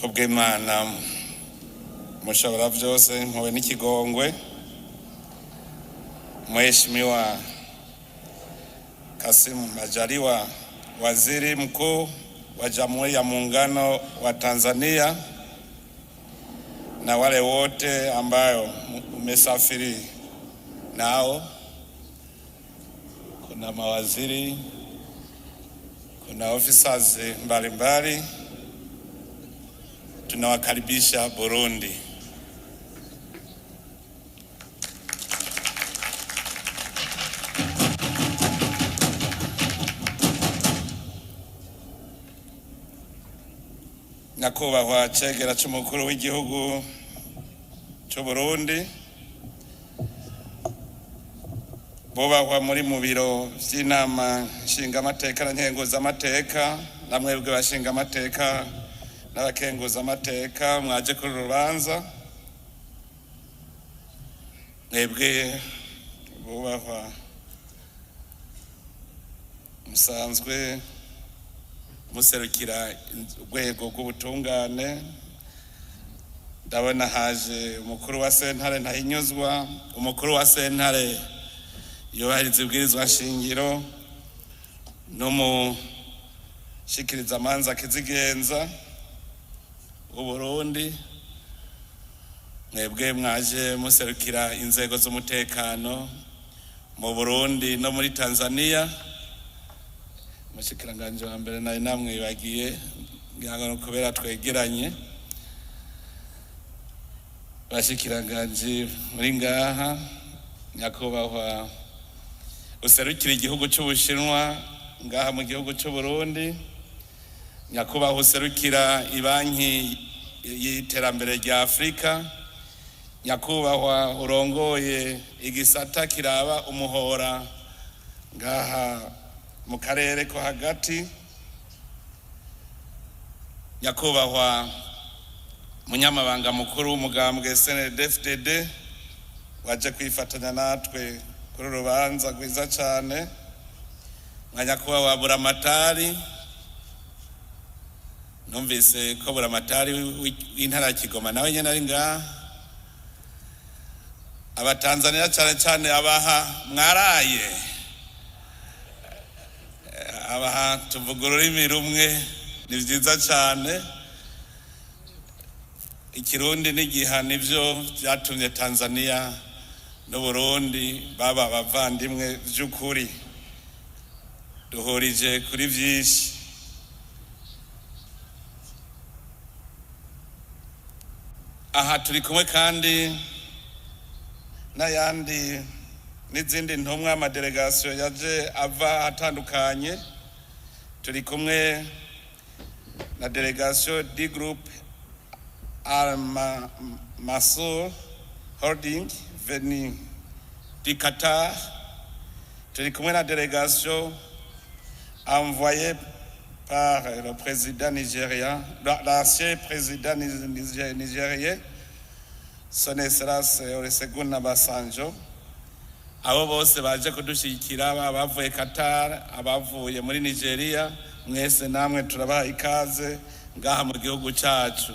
kubw'Imana mushobora vyose mpuwe n'ikigongwe Mheshimiwa Kassim Majaliwa, Waziri Mkuu wa Jamhuri ya Muungano wa Tanzania, na wale wote ambayo umesafiri nao. Kuna mawaziri, kuna officers mbalimbali, tunawakaribisha Burundi. Nyakubahwa cegera c'umukuru w'igihugu c'u Burundi, bubahwa muri mu biro vy'inama nshingamateka na nkenguzamateka, namwebwe bashingamateka n'abakenguzamateka mwaje kuri rubanza, mwebwe bubahwa musanzwe muserukira urwego rw'ubutungane, ndabona haje umukuru wa sentare ntahinyuzwa, umukuru wa sentare yubahiriza ibwirizwa shingiro, n'umushikirizamanza kizigenza w'Uburundi, mwebwe mwaje muserukira inzego z'umutekano mu Burundi no muri Tanzania. Mushikiranganje wa mbere nari namwibagiye ngihangano kubera twegeranye, bashikiranganje muri ngaha, nyakubahwa userukira igihugu c'Ubushinwa ngaha mu gihugu c'u Burundi, nyakubahwa userukira ibanki y'iterambere rya Afrika, nyakubahwa urongoye igisata kiraba umuhora ngaha mu karere ko hagati, nyakubahwa munyamabanga mukuru w'umugambwe CNDD-FDD waje kwifatanya natwe kuri rubanza rwiza cane, nka nyakubahwa buramatari, numvise ko buramatari w'intara ya Kigoma nawe nyene ari ngaha, abatanzania cane cane abaha mwaraye, abaha tuvuga ururimi rumwe, ni vyiza cane. Ikirundi n'igiha nivyo vyatumye Tanzania n'Uburundi baba bavandimwe vy'ukuri, duhurije kuri vyinshi. Aha turi kumwe kandi n'ayandi n'izindi ntumwa amadelegation yaje ava atandukanye. Turi kumwe na delegation du groupe Al-Masur Holding venu du Qatar. Turi kumwe na délégation envoyée par le président nigérien, l'ancien président nigérien, Son Excellence Olusegun Obasanjo. Abo bose baje kudushikira, bavuye Qatar, abavuye muri Nigeria, mwese namwe turabaha ikaze ngaha mu gihugu cacu.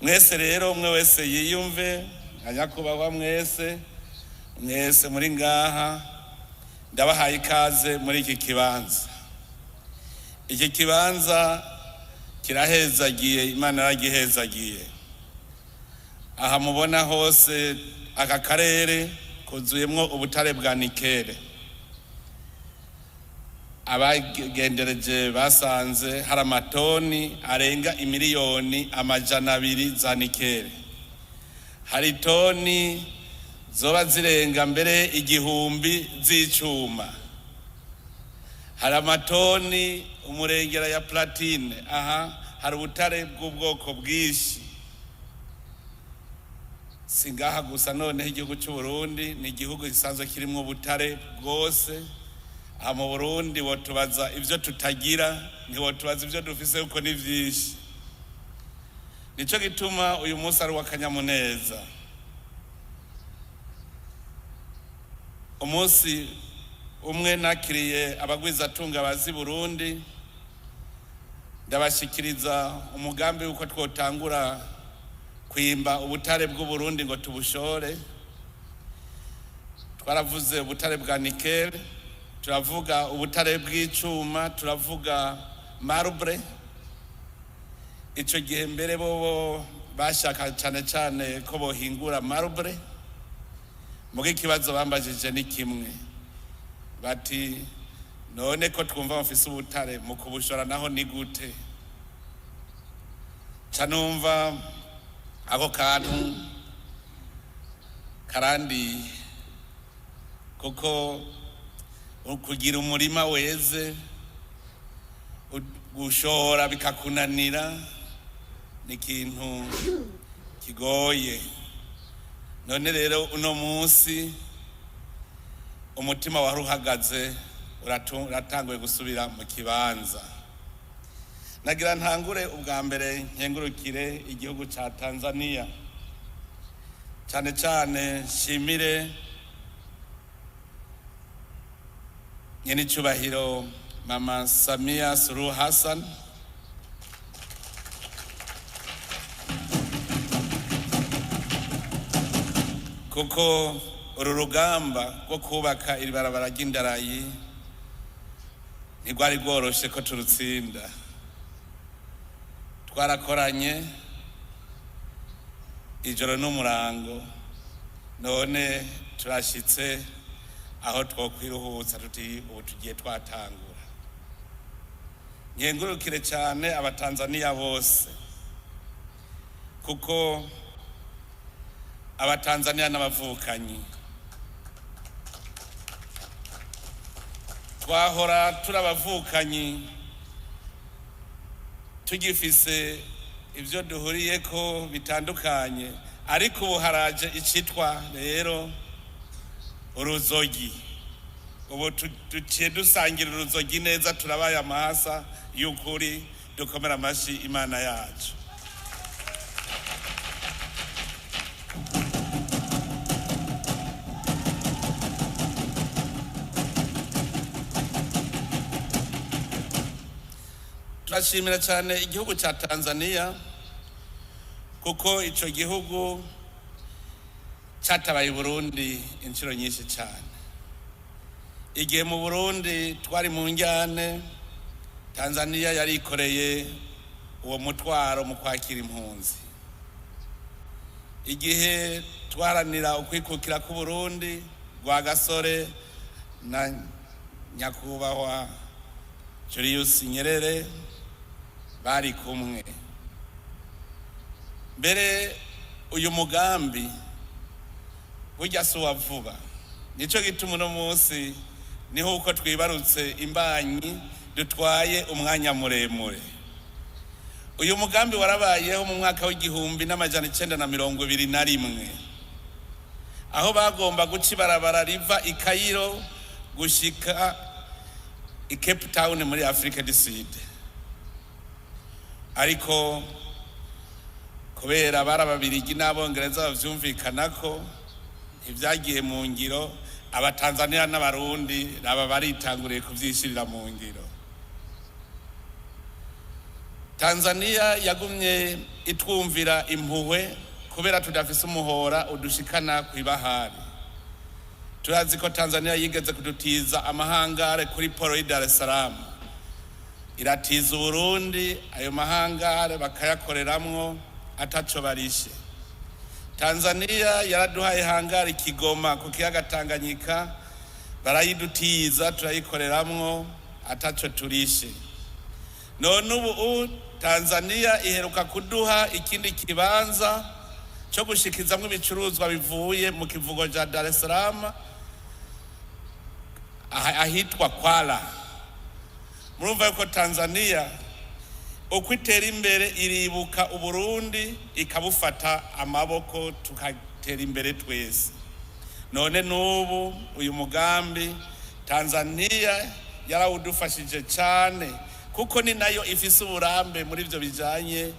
Mwese rero umwe wese yiyumve, nyakubahwa mwese muri ngaha, ndabahaye ikaze muri iki kibanza. Iki kibanza kirahezagiye, Imana yaragihezagiye. Aha mubona hose aka karere kuzuyemwo ubutare bwa nikele. Abagendereje basanze hari amatoni arenga imiliyoni 200 za nikele. Hari toni zoba zirenga mbere 1000 z'icuma. Hari amatoni umurengera ya platine. Aha hari ubutare bw'ubwoko bwinshi. Singaha gusa none igihugu cy'u Burundi ni igihugu gisanzwe kirimo ubutare bwose. Aha mu Burundi wotubaza ivyo tutagira, ni wotubaza ivyo dufise uko ni vyinshi. Nico gituma uyu munsi ari wakanyamuneza. Umunsi umwe nakiriye abagwizatunga bazi Burundi ndabashikiriza umugambi uko twotangura kwimba ubutare bw'Uburundi ngo tubushore. Twaravuze ubutare bwa nikel, turavuga ubutare bw'icuma, turavuga marble. Ico gihe mbere bobo bashaka cyane cyane ko bohingura marble, muge ikibazo bambajije ni kimwe, bati none ko twumva mufise ubutare mu kubushora naho ni gute? Canumva ako kantu karandi, kuko kugira umurima weze gushora bikakunanira ni ikintu kigoye. None rero uno munsi umutima wari uhagaze uratanguye gusubira mu kibanza. Nagira ntangure ubwa mbere nkengurukire igihugu ca Tanzania, cyane cyane nshimire Nyen'Icubahiro Mama Samia Suluhu Hassan kuko uru rugamba rwo kubaka ibarabara ry'indarayi ntigwari rworoshe ko turutsinda. Twarakoranye ijoro n'umurango, none turashitse aho twokwiruhutsa tuti ubu tugiye twatangura. Nkengurukire cyane abatanzania bose, kuko abatanzania n'abavukanyi twahora turabavukanyi tugifise ivyo duhuriyeko bitandukanye, ariko ubu haraje icitwa rero uruzogi. Ubu tuciye dusangira uruzogi neza, turabaye amahasa y'ukuri. Dukomera amashi Imana yacu. Turashimira cyane igihugu ca Tanzania, kuko ico gihugu catabaye Burundi inshuro nyinshi cyane. Igihe mu Burundi twari mu njyane, Tanzania yarikoreye uwo mutwaro mu kwakira impunzi. Igihe twaranira ukwikukira ku Burundi, Rwagasore na Nyakubahwa Julius Nyerere bari kumwe. Mbere uyu mugambi burya si uwa vuba, nico gituma uno munsi niho uko twibarutse imbanyi dutwaye umwanya muremure. Uyu mugambi warabayeho mu mwaka w'1921 aho bagomba guca ibarabara riva i Cairo gushika i Cape Town muri Afrika du Sud, ariko kubera barababirigi n'abongereza bavyumvikanako ivyagiye mu ngiro, abatanzania n'abarundi aba baritanguriye kuvyishirira mu ngiro. Tanzania yagumye itwumvira impuhwe kubera tudafise umuhora udushikana kw'ibahari. Turazi ko Tanzania yigeze kudutiza amahangare kuri poro y'i Dar es Salaam, iratiza Burundi, ayo mahangare bakayakoreramwo ataco barishe. Tanzania yaraduhaye hangare Kigoma ku kiyaga Tanganyika, barayidutiza turayikoreramwo ataco turishe. None ubu Tanzania iheruka kuduha ikindi kibanza cyo gushikizamwo ibicuruzwa bivuye mu kivugo ja Dar es Salaam ahitwa Kwala. Murumva yuko Tanzania ukwitera imbere iribuka Uburundi ikabufata amaboko tukatera imbere twese. None nubu uyu mugambi Tanzania yarawudufashije cyane, kuko ni nayo ifise uburambe muri ivyo bijanye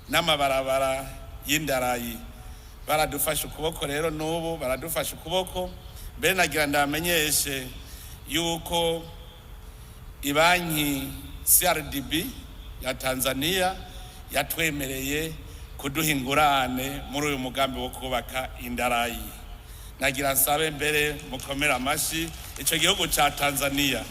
n'amabarabara y'indarayi. Baradufasha ukuboko rero, nubu baradufasha ukuboko. Mbere nagira ndamenyeshe yuko ibanki CRDB ya Tanzania yatwemereye kuduha ingurane muri uyu mugambi wo kubaka indarayi. Nagira nsabe mbere mukomera amashi ico gihugu ca Tanzania.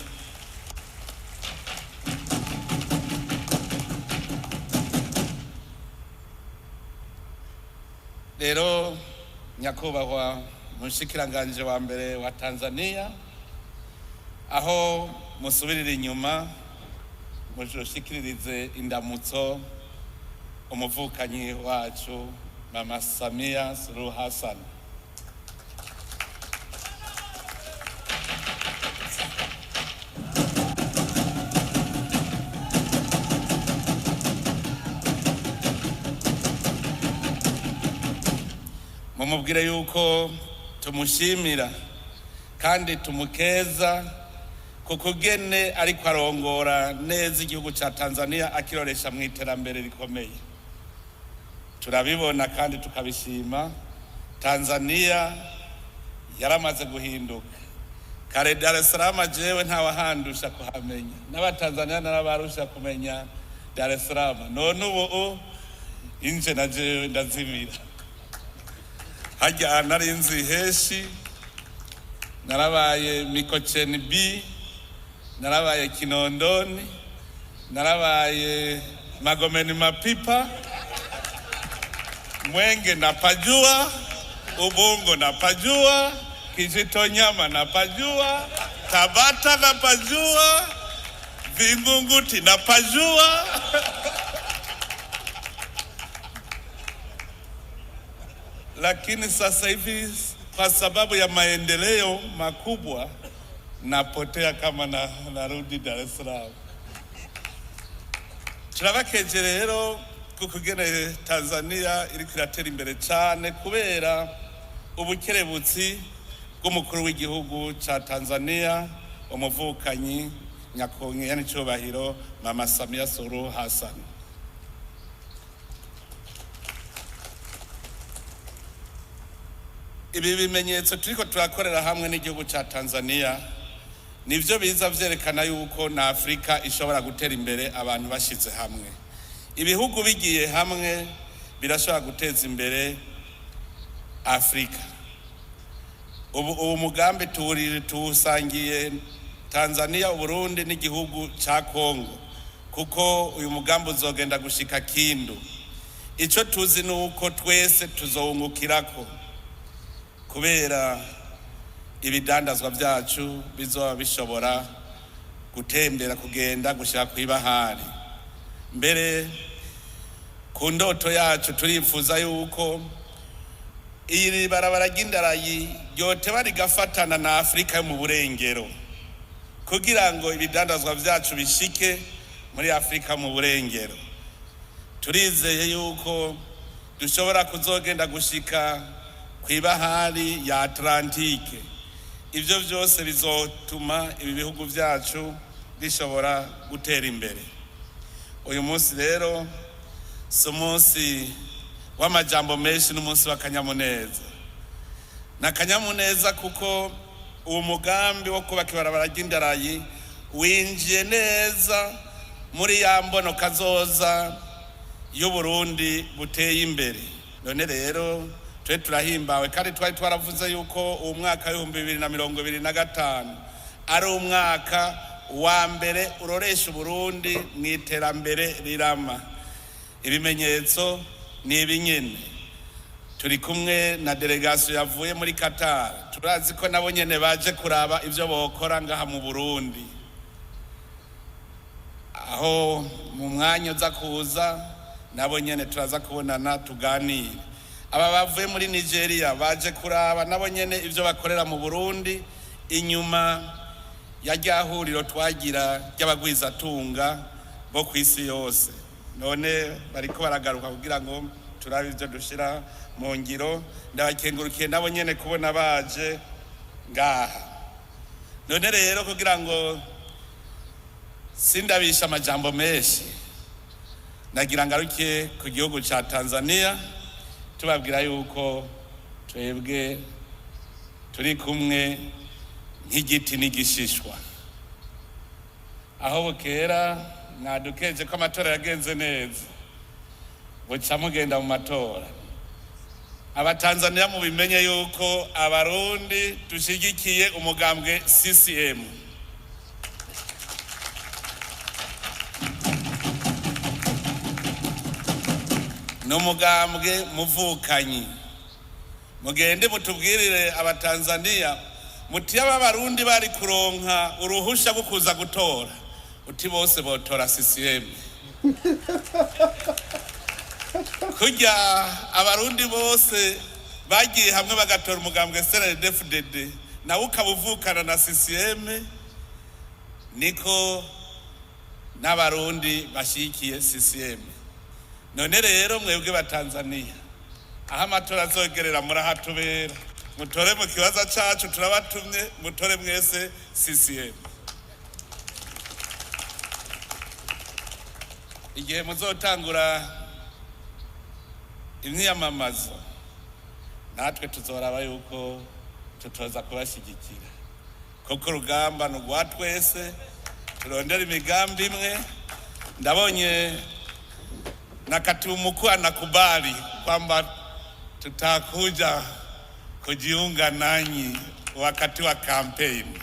Rero nyakubahwa mushikiranganje wa mbere wa Tanzania, aho musubirira inyuma mushikiririze indamutso umuvukanyi wacu Mama Samia Suluhu Hassan. Mumubwire yuko tumushimira kandi tumukeza kukugene ariko arongora neza igihugu ca Tanzania akiroresha mu iterambere rikomeye. Turabibona kandi tukabishima. Tanzania yaramaze guhinduka. Kare Dar es Salaam jewe ntawahandusha kuhamenya, n'abatanzania narabarusha kumenya Dar es Salaam. None ubu inje na jewe ndazimira. Hajya narinzi Heshi, narabaye Mikocheni B, narabaye Kinondoni, narabaye Magomeni Mapipa, Mwenge napajua, Ubungo napajua, Kijitonyama napajua, Tabata napajua, Vingunguti napajua. Lakini sasa hivi kwa sababu ya maendeleo makubwa napotea kama narudi Dar es Salaam. Turabakeje rero kukugene Tanzania iriko iratera imbere cyane kubera ubukerebutsi bw'umukuru w'igihugu ca Tanzania, umuvukanyi Nyen'Icubahiro Mama Samia Suluhu Hassan. Ibi bimenyetso turiko turakorera hamwe n'igihugu ca Tanzania nivyo biza vyerekana yuko na Afrika ishobora gutera imbere abantu bashize hamwe. Ibihugu bigiye hamwe birashobora guteza imbere Afrika. Ubu mugambi tuwusangiye Tanzania, Burundi n'igihugu ca Kongo, kuko uyu mugambi uzogenda gushika Kindu. Ico tuzi nuko twese tuzowungukirako kubera ibidandazwa byacu bizoba bishobora gutembera kugenda gushaka kwibahari. Mbere ku ndoto yacu turifuza yuko iri barabara ry'indarayi ryoteba rigafatana na Afrika yo mu burengero kugira ngo ibidandazwa byacu bishike muri Afrika mu burengero. Turizeye yuko dushobora kuzogenda gushika kwibahari ya Atlantike. Ivyo vyose bizotuma ibi bihugu vyacu bishobora gutera imbere. Uyu munsi rero si umunsi w'amajambo menshi, n'umunsi w'akanyamuneza. N'akanyamuneza kuko uwo mugambi wo kubaka ibarabara ry'indarayi winjiye neza muri ya mbono kazoza y'Uburundi buteye imbere. None rero turahimbawe kandi twari twaravuze yuko uwo mwaka w'2025 ari umwaka wa mbere uroresha Burundi mu iterambere rirama. Ibimenyetso ni ibinyene. Turi kumwe na delegation yavuye muri Qatar, turazi ko nabo nyene baje kuraba ivyo bokora ngaha mu Burundi. Aho mu mwanya uza kuza nabo nyene turaza kubonana tuganire. Aba bavuye muri Nigeria baje kuraba nabo nyene ivyo bakorera mu Burundi inyuma ya ryahuriro twagira ry'abagwizatunga bo kwisi yose. None bariko baragaruka kugira ngo turabe ivyo dushira mu ngiro. Ndabakengurukiye nabo nyene kubona baje ngaha. None rero kugira ngo sindabisha amajambo menshi, nagira ngarukiye ku gihugu ca Tanzania tubabwira yuko twebwe turi kumwe nk'igiti n'igishishwa. Aho bukera mwadukeje ko amatora yagenze neza, buca mugenda mu matora. Abatanzania mubimenye yuko abarundi dushigikiye umugambwe CCM. N'umugambwe muvukanyi. Mugende mutubwirire abatanzania muti abarundi bari kuronka uruhusha rwo kuza gutora, uti bose botora CCM. Kujya abarundi bose bagiye hamwe bagatora umugambwe CNDD-FDD nawe ukabuvukana na CCM, niko n'abarundi bashikiye CCM. None rero mwebwe batanzania, aho amatora azogerera murahatubera, mutore mu kibazo cacu turabatumye, mutore mwese CCM. Igihe muzotangura imyiyamamazo, natwe tuzoraba yuko tutoza kubashigikira, kuko urugamba ni urwa twese, turondera imigambi imwe. Ndabonye na katibu mkuu anakubali kwamba tutakuja kujiunga nanyi wakati wa kampeni.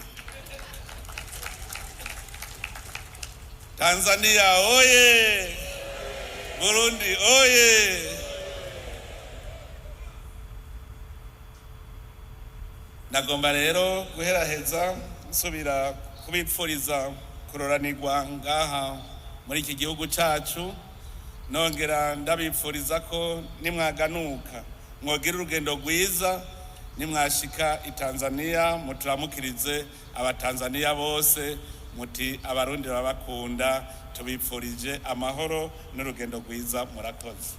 Tanzania oye! Burundi oye! Nagomba rero guheraheza nsubira kubipfuriza kuroranirwa ngaha muri iki gihugu cacu, nongera ndabipfuriza ko nimwaganuka mwogira urugendo rwiza, nimwashika i Tanzania muturamukirize abatanzania bose, muti abarundi babakunda, tubipfurije amahoro n'urugendo rwiza. Murakoze.